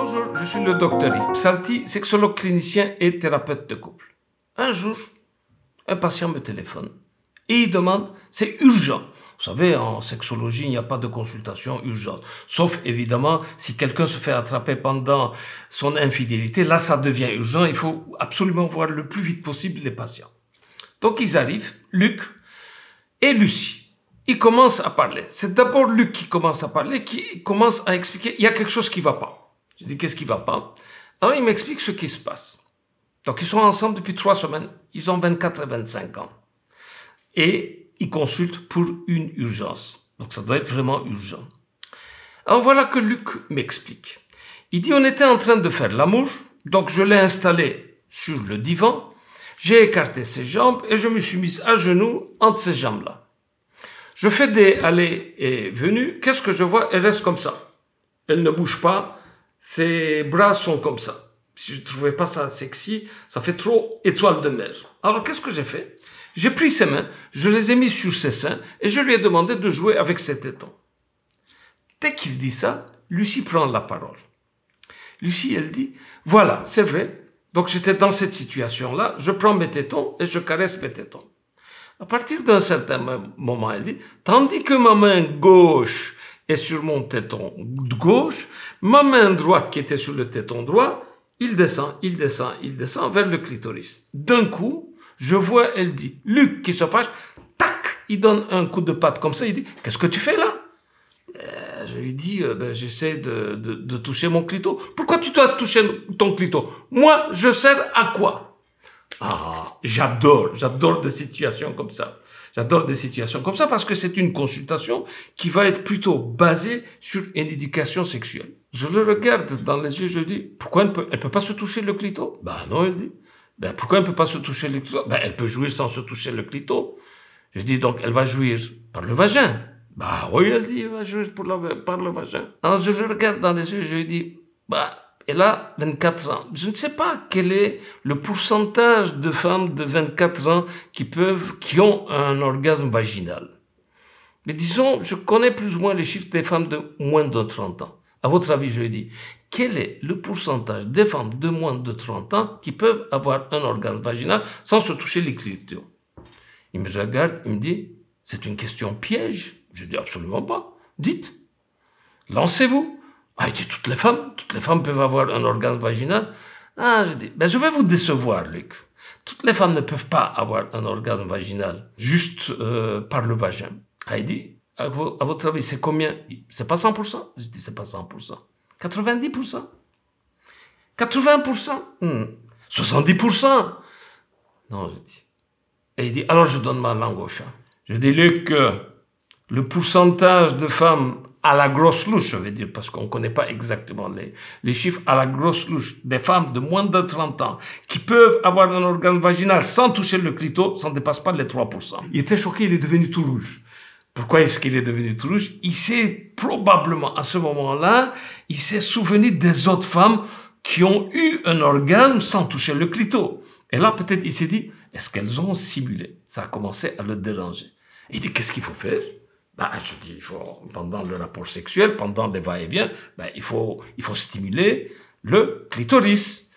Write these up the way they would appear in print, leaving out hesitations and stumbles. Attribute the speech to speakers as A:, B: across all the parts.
A: Bonjour, je suis le docteur Yves Psalti, sexologue clinicien et thérapeute de couple. Un jour, un patient me téléphone et il demande, c'est urgent. Vous savez, en sexologie, il n'y a pas de consultation urgente. Sauf, évidemment, si quelqu'un se fait attraper pendant son infidélité, là, ça devient urgent. Il faut absolument voir le plus vite possible les patients. Donc, ils arrivent, Luc et Lucie. Ils commencent à parler. C'est d'abord Luc qui commence à parler, qui commence à expliquer, il y a quelque chose qui ne va pas. Je dis, qu'est-ce qui ne va pas? Alors, il m'explique ce qui se passe. Donc, ils sont ensemble depuis 3 semaines. Ils ont 24 et 25 ans. Et ils consultent pour une urgence. Donc, ça doit être vraiment urgent. Alors, voilà que Luc m'explique. Il dit, on était en train de faire l'amour. Donc, je l'ai installé sur le divan. J'ai écarté ses jambes et je me suis mis à genoux entre ces jambes-là. Je fais des allées et venues. Qu'est-ce que je vois? Elle reste comme ça. Elle ne bouge pas. Ses bras sont comme ça. Si je ne trouvais pas ça sexy, ça fait trop étoile de mer. Alors, qu'est-ce que j'ai fait? J'ai pris ses mains, je les ai mis sur ses seins et je lui ai demandé de jouer avec ses tétons. Dès qu'il dit ça, Lucie prend la parole. Lucie, elle dit, voilà, c'est vrai. Donc, j'étais dans cette situation-là. Je prends mes tétons et je caresse mes tétons. À partir d'un certain moment, elle dit, tandis que ma main gauche est sur mon téton gauche, ma main droite qui était sur le téton droit, il descend vers le clitoris. D'un coup, je vois, elle dit, Luc qui se fâche, tac, il donne un coup de patte comme ça, il dit, qu'est-ce que tu fais là? Je lui dis, j'essaie de toucher mon clito. Pourquoi tu dois toucher ton clito? Moi, je sers à quoi? Ah, j'adore des situations comme ça. J'adore des situations comme ça parce que c'est une consultation qui va être plutôt basée sur une éducation sexuelle. Je le regarde dans les yeux, je lui dis, pourquoi elle peut pas se toucher le clito? Non, elle dit. Pourquoi elle peut pas se toucher le clito? Elle peut jouir sans se toucher le clito. Je dis, donc, elle va jouir par le vagin. Oui, elle dit, elle va jouir par le vagin. Alors, je le regarde dans les yeux, je lui dis, elle a 24 ans. Je ne sais pas quel est le pourcentage de femmes de 24 ans qui ont un orgasme vaginal. Mais disons, je connais plus ou moins les chiffres des femmes de moins de 30 ans. À votre avis, je lui dis, quel est le pourcentage des femmes de moins de 30 ans qui peuvent avoir un orgasme vaginal sans se toucher les clitos? Il me regarde, il me dit, c'est une question piège. Je dis, absolument pas. Dites, lancez-vous. Il dit, toutes les femmes peuvent avoir un orgasme vaginal. Je dis, je vais vous décevoir, Luc. Toutes les femmes ne peuvent pas avoir un orgasme vaginal juste par le vagin. Il dit, à votre avis, c'est combien? C'est pas 100%? Je dis, c'est pas 100%. 90%? 80%? 70%? Non, je dis. Et il dit, alors je donne ma langue au chat. Je dis, Luc, le pourcentage de femmes à la grosse louche, je vais dire, parce qu'on ne connaît pas exactement les chiffres, à la grosse louche, des femmes de moins de 30 ans qui peuvent avoir un orgasme vaginal sans toucher le clito, ça ne dépasse pas les 3%. Il était choqué, il est devenu tout rouge. Pourquoi est-ce qu'il est devenu tout rouge? Il s'est probablement, à ce moment-là, il s'est souvenu des autres femmes qui ont eu un orgasme sans toucher le clito. Et là, peut-être, il s'est dit, est-ce qu'elles ont simulé? Ça a commencé à le déranger. Il dit, qu'est-ce qu'il faut faire? Je dis, pendant le rapport sexuel, pendant les va-et-vient, il faut stimuler le clitoris.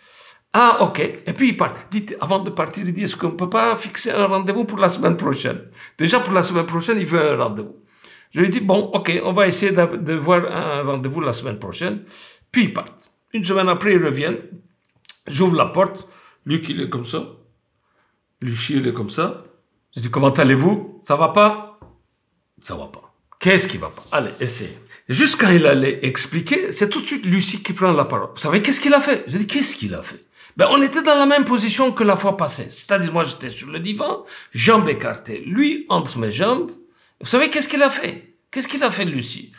A: Ok. Et puis il part. Avant de partir, il dit, est-ce qu'on ne peut pas fixer un rendez-vous pour la semaine prochaine? Déjà, pour la semaine prochaine, il veut un rendez-vous. Je lui dis, ok, on va essayer de voir un rendez-vous la semaine prochaine. Puis ils partent. Une semaine après, ils reviennent. J'ouvre la porte. Luc, il est comme ça. Lucie, il est comme ça. Je dis, comment allez-vous? Ça va pas? Ça va pas. Qu'est-ce qui va pas? Allez, essayez. Juste quand il allait expliquer, c'est tout de suite Lucie qui prend la parole. Vous savez qu'est-ce qu'il a fait? J'ai dit, qu'est-ce qu'il a fait? On était dans la même position que la fois passée. C'est-à-dire, moi, j'étais sur le divan, jambes écartées. Lui, entre mes jambes. Vous savez qu'est-ce qu'il a fait? Qu'est-ce qu'il a fait, Lucie?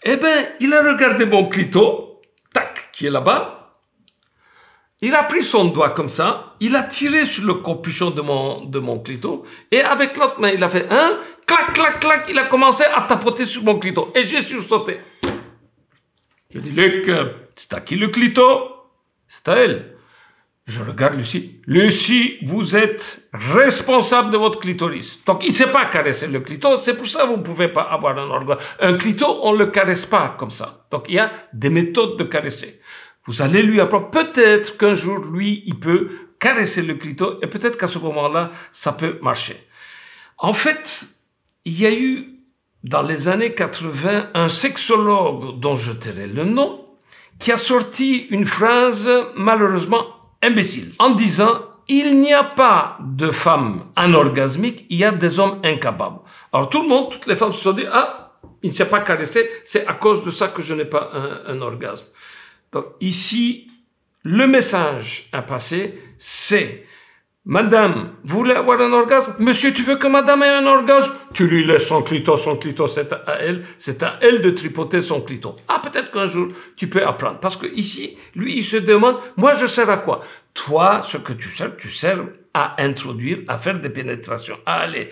A: Il a regardé mon clito, tac, qui est là-bas. Il a pris son doigt comme ça, il a tiré sur le capuchon de mon clito, et avec l'autre main, il a fait un, clac, clac, clac, il a commencé à tapoter sur mon clito, et j'ai sursauté. Je dis, Luc, c'est à qui le clito? C'est à elle. Je regarde Lucie. Lucie, vous êtes responsable de votre clitoris. Donc, il ne sait pas caresser le clito, c'est pour ça que vous ne pouvez pas avoir un orgasme. Un clito, on ne le caresse pas comme ça. Donc, il y a des méthodes de caresser. Vous allez lui apprendre, peut-être qu'un jour, lui, il peut caresser le clito et peut-être qu'à ce moment-là, ça peut marcher. En fait, il y a eu, dans les années 80, un sexologue dont je tairai le nom, qui a sorti une phrase malheureusement imbécile, en disant « Il n'y a pas de femmes anorgasmiques, il y a des hommes incapables. » Alors tout le monde, toutes les femmes se sont dit « Ah, il ne s'est pas caressé, c'est à cause de ça que je n'ai pas un orgasme. » Donc ici, le message à passer, c'est « Madame, vous voulez avoir un orgasme? Monsieur, tu veux que madame ait un orgasme? Tu lui laisses son clito, c'est à elle de tripoter son clito. Ah, peut-être qu'un jour, tu peux apprendre. Parce que ici, lui, il se demande, moi, je sers à quoi? Toi, ce que tu sers à introduire, à faire des pénétrations, à aller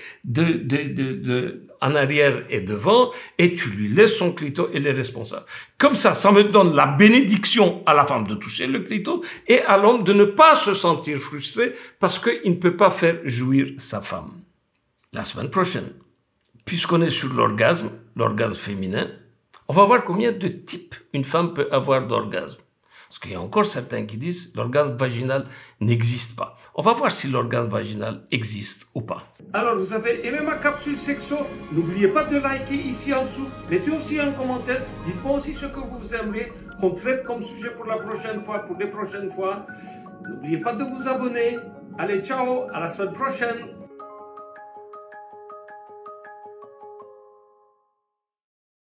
A: en arrière et devant, et tu lui laisses son clito, elle est responsable. Comme ça me donne la bénédiction à la femme de toucher le clito, et à l'homme de ne pas se sentir frustré, parce qu'il ne peut pas faire jouir sa femme. La semaine prochaine, puisqu'on est sur l'orgasme féminin, on va voir combien de types une femme peut avoir d'orgasme. Parce qu'il y a encore certains qui disent l'orgasme vaginal n'existe pas. On va voir si l'orgasme vaginal existe ou pas. Alors, vous avez aimé ma capsule sexo? N'oubliez pas de liker ici en dessous. Mettez aussi un commentaire. Dites-moi aussi ce que vous aimeriez qu'on traite comme sujet pour la prochaine fois, pour les prochaines fois. N'oubliez pas de vous abonner. Allez, ciao, à la semaine prochaine.